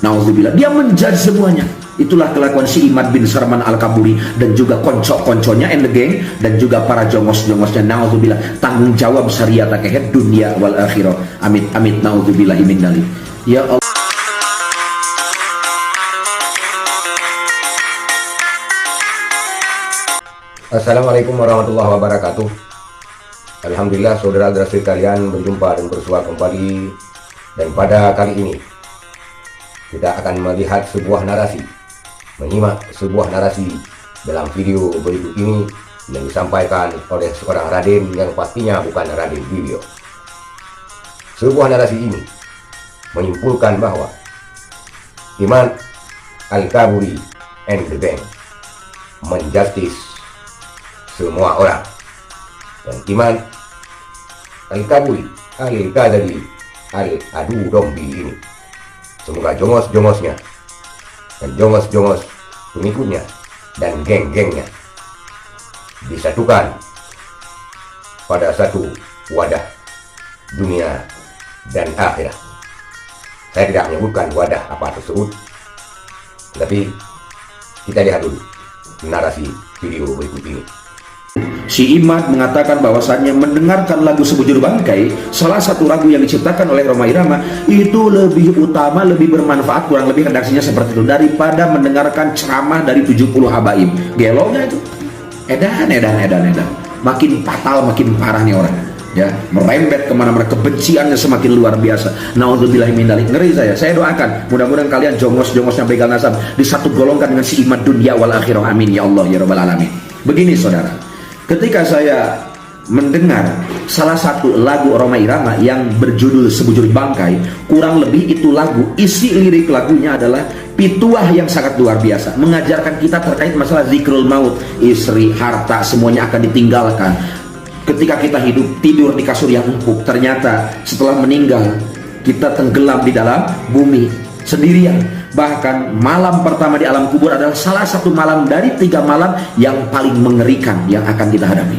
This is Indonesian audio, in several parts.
Nauzubillah, dia menjudge semuanya. Itulah kelakuan si Imad bin Sarman Al-Kaburi dan juga konco-konconya and the gang, dan juga para jongos-jongosnya. Nauzubillah, tanggung jawab syariat kehet dunia wal akhirah. Amit amit nauzubillah min dzalik. Ya Allah. Assalamualaikum warahmatullahi wabarakatuh. Alhamdulillah saudara-saudara kalian berjumpa dan bersua kembali. Dan pada kali ini kita akan melihat sebuah narasi, menyimak sebuah narasi dalam video berikut ini yang disampaikan oleh seorang Raden yang pastinya bukan Raden Video. Sebuah narasi ini menyimpulkan bahwa Imad Al-Kaburi and the Gang menjustis semua orang, dan Imad Al-Kaburi Al-Qadari Al-Adu Dombi ini, semoga jongos-jongosnya dan jongos-jongos pengikutnya dan geng-gengnya disatukan pada satu wadah dunia dan akhirat. Saya tidak menyebutkan wadah apa tersebut, tapi kita lihat dulu narasi video berikut ini. Si Imad mengatakan bahwasannya mendengarkan lagu Sebujur Bangkai, salah satu lagu yang diciptakan oleh Rhoma Irama, itu lebih utama, lebih bermanfaat, kurang lebih redaksinya seperti itu, daripada mendengarkan ceramah dari 70 habaib. Gelonya itu edan. Makin fatal, makin parah nih orang, ya, merembet kemana-mana, kebenciannya semakin luar biasa. Nauzubillahi min dzalik. Ngeri saya doakan mudah-mudahan kalian jongos-jongosnya begal nasab disatu golongkan dengan si Imad dunia wal akhirah, amin ya Allah ya rabbal alamin. Begini saudara, ketika saya mendengar salah satu lagu Rhoma Irama yang berjudul Sebujur Bangkai, kurang lebih itu lagu, isi lirik lagunya adalah pituah yang sangat luar biasa, mengajarkan kita terkait masalah zikrul maut, istri, harta, semuanya akan ditinggalkan. Ketika kita hidup, tidur di kasur yang empuk, ternyata setelah meninggal kita tenggelam di dalam bumi sendirian. Bahkan malam pertama di alam kubur adalah salah satu malam dari 3 malam yang paling mengerikan yang akan kita hadapi.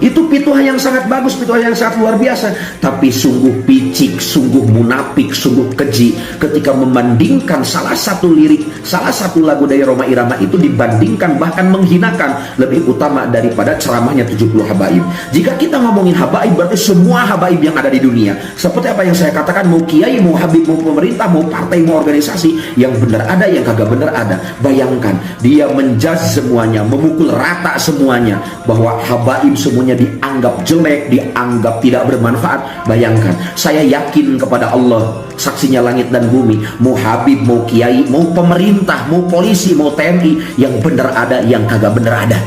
Itu pituah yang sangat bagus, pituah yang sangat luar biasa. Tapi sungguh picik, sungguh munafik, sungguh keji ketika membandingkan salah satu lirik, salah satu lagu dari Rhoma Irama itu dibandingkan, bahkan menghinakan, lebih utama daripada ceramahnya 70 habaib. Jika kita ngomongin habaib, berarti semua habaib yang ada di dunia. Seperti apa yang saya katakan, mau kiai, mau habib, mau pemerintah, mau partai, mau organisasi, yang benar ada, yang kagak benar ada. Bayangkan, dia menjudge semuanya, memukul rata semuanya, bahwa habaib semuanya dianggap jelek, dianggap tidak bermanfaat. Bayangkan, saya yakin kepada Allah, saksinya langit dan bumi, mau habib, mau kiai, mau pemerintah, mau polisi, mau TNI, yang benar ada, yang kagak benar ada.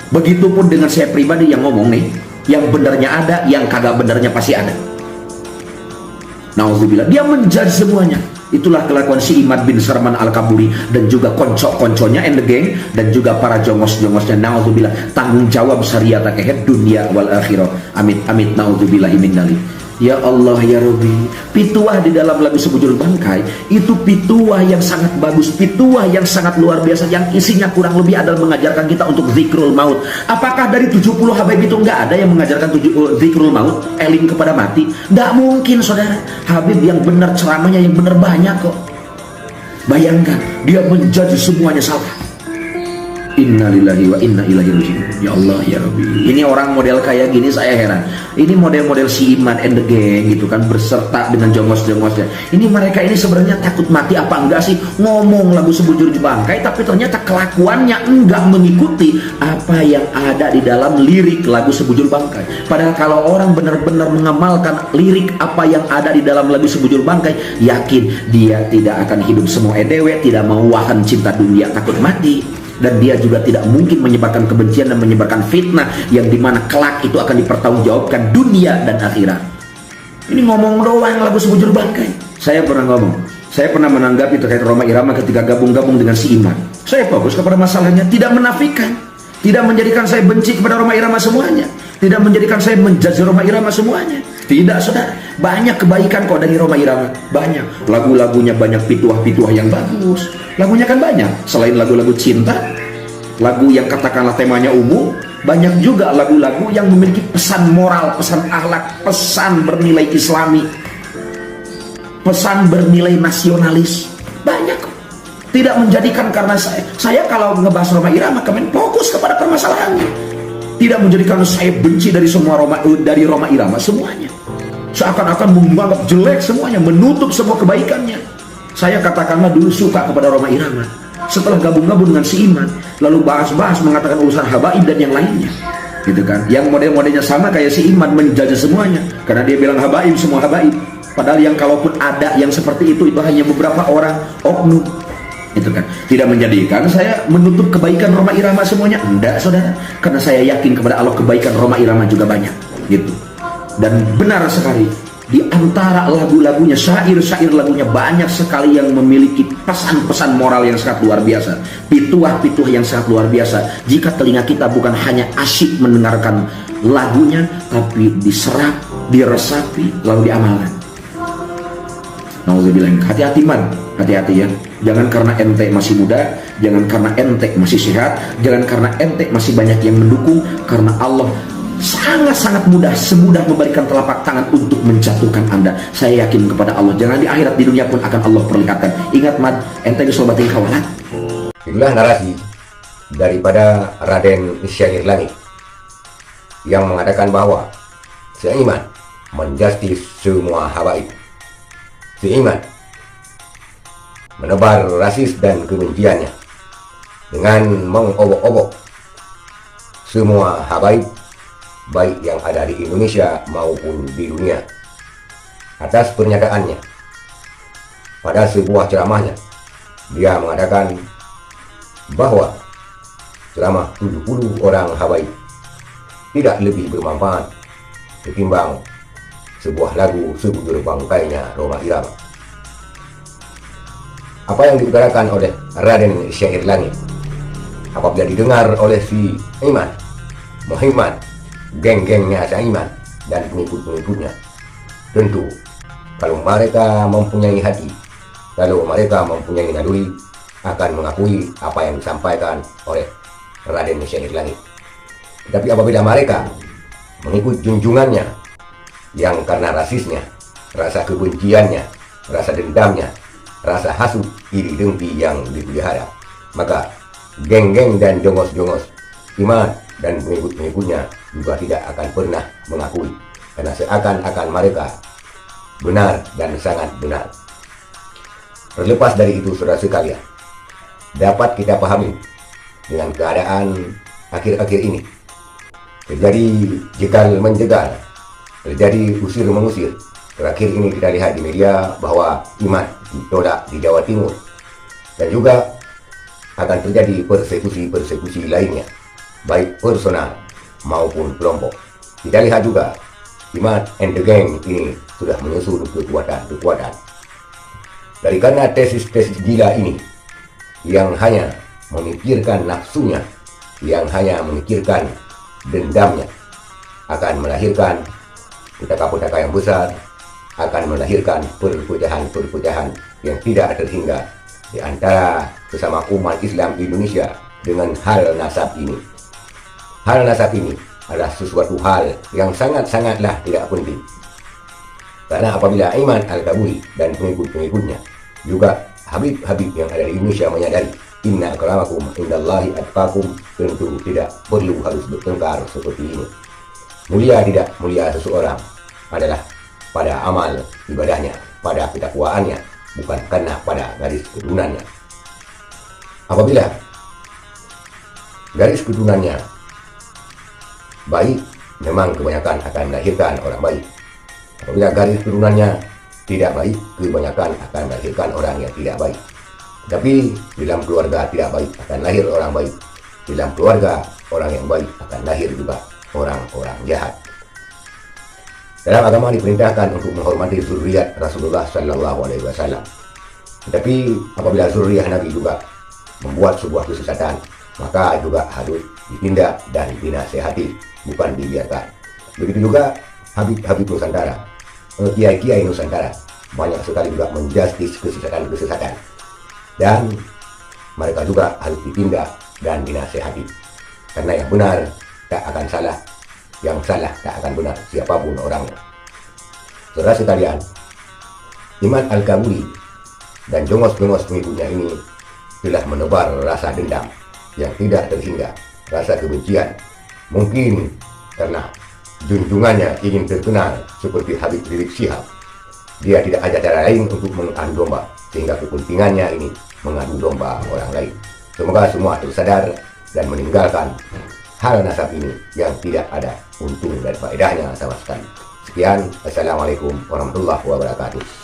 Begitupun dengan saya pribadi yang ngomong nih, yang benarnya ada, yang kagak benarnya pasti ada. Nauzubillah, dia menjudge semuanya. Itulah kelakuan si Imad bin Sarman Al-Kaburi dan juga konco-konconya and the gang, dan juga para jongos-jongosnya. Nauzubillah, tanggung jawab syariat kehet dunia wal akhirah. Amit amit nauzubillah min dzalik. Ya Allah ya Rabbi, pituah di dalam lagu Sebujur Bangkai itu pituah yang sangat bagus, pituah yang sangat luar biasa, yang isinya kurang lebih adalah mengajarkan kita untuk zikrul maut. Apakah dari 70 habaib itu nggak ada yang mengajarkan zikrul maut, eling kepada mati? Nggak mungkin saudara. Habib yang benar, ceramahnya yang benar banyak kok. Bayangkan, dia menjudge semuanya salah. Innalillahi wa inna ilaihi raji'un. Ya Allah ya Rabbi, ini orang model kayak gini saya heran. Ini model-model si Imad and the gang gitu kan, berserta dengan jongos-jongosnya. Ini mereka ini sebenarnya takut mati apa enggak sih? Ngomong lagu Sebujur Bangkai, tapi ternyata kelakuannya enggak mengikuti apa yang ada di dalam lirik lagu Sebujur Bangkai. Padahal kalau orang benar-benar mengamalkan lirik apa yang ada di dalam lagu Sebujur Bangkai, yakin dia tidak akan hidup semua edewe, tidak mau wahan cinta dunia, takut mati. Dan dia juga tidak mungkin menyebarkan kebencian dan menyebarkan fitnah yang dimana kelak itu akan dipertanggungjawabkan dunia dan akhirat. Ini ngomong doang lagu Sebujur Bangkai. Saya pernah ngomong, saya pernah menanggapi terkait Rhoma Irama ketika gabung-gabung dengan si Imad. Saya fokus kepada masalahnya, tidak menafikan, tidak menjadikan saya benci kepada Rhoma Irama semuanya, tidak menjadikan saya menjudge Rhoma Irama semuanya. Tidak saudara, banyak kebaikan kok dari Rhoma Irama, banyak. Lagu-lagunya banyak pituah-pituah yang bagus. Lagunya kan banyak, selain lagu-lagu cinta, lagu yang katakanlah temanya umum, banyak juga lagu-lagu yang memiliki pesan moral, pesan akhlak, pesan bernilai islami. pesan bernilai nasionalis, banyak. Tidak menjadikan, karena saya kalau ngebahas Rhoma Irama fokus kepada permasalahannya. Tidak menjadikan saya benci dari semua Rhoma Irama semuanya. Seakan-akan menganggap jelek semuanya, menutup semua kebaikannya. Saya katakanlah dulu suka kepada Rhoma Irama. Setelah gabung-gabung dengan si Iman, lalu bahas-bahas mengatakan urusan habaib dan yang lainnya, gitu kan? Yang model-modelnya sama kayak si Iman, menjajah semuanya, karena dia bilang habaib, semua habaib. Padahal yang kalaupun ada yang seperti itu hanya beberapa orang oknum, gitu kan? Tidak menjadikan saya menutup kebaikan Rhoma Irama semuanya, enggak saudara, karena saya yakin kepada Allah kebaikan Rhoma Irama juga banyak, gitu. Dan benar sekali, di antara lagu-lagunya, syair-syair lagunya banyak sekali yang memiliki pesan-pesan moral yang sangat luar biasa, pituah-pituah yang sangat luar biasa. Jika telinga kita bukan hanya asyik mendengarkan lagunya, tapi diserap, diresapi, lalu diamalkan. Nauzubillah. Hati-hati man, hati-hati ya. Jangan karena ente masih muda, jangan karena ente masih sehat, jangan karena ente masih banyak yang mendukung, karena Allah sangat-sangat mudah, semudah memberikan telapak tangan untuk menjatuhkan Anda. Saya yakin kepada Allah, jangan di akhirat, di dunia pun akan Allah perlihatkan. Ingat mad, ente disobatin kawalan. Itulah narasi daripada Raden Syair Langit yang mengatakan bahwa seiman menjustis semua habaib, seiman menebar rasis dan kebenciannya dengan mengobok-obok semua habaib baik yang ada di Indonesia maupun di dunia. Atas pernyataannya pada sebuah ceramahnya, dia mengatakan bahwa ceramah 70 orang habaib tidak lebih bermanfaat ketimbang sebuah lagu sebujur bangkainya Rhoma Irama. Apa yang diutarakan oleh Raden Syair Langit apabila didengar oleh si Iman Muhammad, geng-gengnya Saiman dan pengikut-pengikutnya, tentu kalau mereka mempunyai hati, kalau mereka mempunyai naluri, akan mengakui apa yang disampaikan oleh Raden Syair Langit. Tetapi apabila mereka mengikut junjungannya yang karena rasisnya, rasa kebenciannya, rasa dendamnya, rasa hasut, iri dengki yang dipelihara, maka geng-geng dan jongos-jongos Iman dan pengikut-pengikutnya juga tidak akan pernah mengakui, karena seakan-akan mereka benar dan sangat benar. Terlepas dari itu, saudara sekalian, dapat kita pahami dengan keadaan akhir-akhir ini terjadi jegal menjegal, terjadi usir mengusir. Terakhir ini kita lihat di media bahwa Iman ditolak di Jawa Timur, dan juga akan terjadi persekusi-persekusi lainnya, baik personal maupun kelompok. Kita lihat juga Iman and the Gang ini sudah menyusun kekuatan-kekuatan. Dari karena tesis-tesis gila ini yang hanya memikirkan nafsunya, yang hanya memikirkan dendamnya, akan melahirkan petaka-petaka yang besar, akan melahirkan perpecahan-perpecahan yang tidak terhingga di antara sesama umat Islam di Indonesia dengan hal nasab ini. Hal nasab ini adalah sesuatu hal yang sangat-sangatlah tidak penting. Karena apabila Iman Al-Kabuli dan pengikut-pengikutnya, juga Habib-Habib yang ada di Indonesia menyadari inna akramakum indallahi atqakum, tentu tidak perlu harus bertengkar seperti ini. Mulia tidak mulia seseorang adalah pada amal ibadahnya, pada ketakwaannya, bukan karena pada garis keturunannya. Apabila garis keturunannya baik, memang kebanyakan akan melahirkan orang baik. Apabila garis keturunannya tidak baik, kebanyakan akan melahirkan orang yang tidak baik. Tapi dalam keluarga tidak baik akan lahir orang baik. Dalam keluarga orang yang baik akan lahir juga orang-orang jahat. Dalam agama diperintahkan untuk menghormati zuriat Rasulullah Sallallahu Alaihi Wasallam. Tetapi apabila zuriat Nabi juga membuat sebuah kesesatan, maka juga harus ditindak dan dinasehati, bukan dibiarkan. Begitu juga Habib-Habib Nusantara, kiai-kiai Nusantara banyak sekali juga menjustis kesesatan-kesesatan, dan mereka juga harus ditindak dan dinasehati, karena yang benar tak akan salah, yang salah tak akan benar, siapapun orangnya. Saudara sekalian, Imad Al-Kabuli dan jongos-jongos pengikutnya ini telah menebar rasa dendam yang tidak terhingga, rasa kebencian. Mungkin karena junjungannya ingin terkenal seperti Habib Rizik Syihab. Dia tidak ada cara lain untuk mengadu domba, sehingga kepentingannya ini mengadu domba orang lain. Semoga semua tersadar dan meninggalkan hal nasab ini yang tidak ada untung dan faedahnya sama sekali. Sekian, Assalamualaikum warahmatullahi wabarakatuh.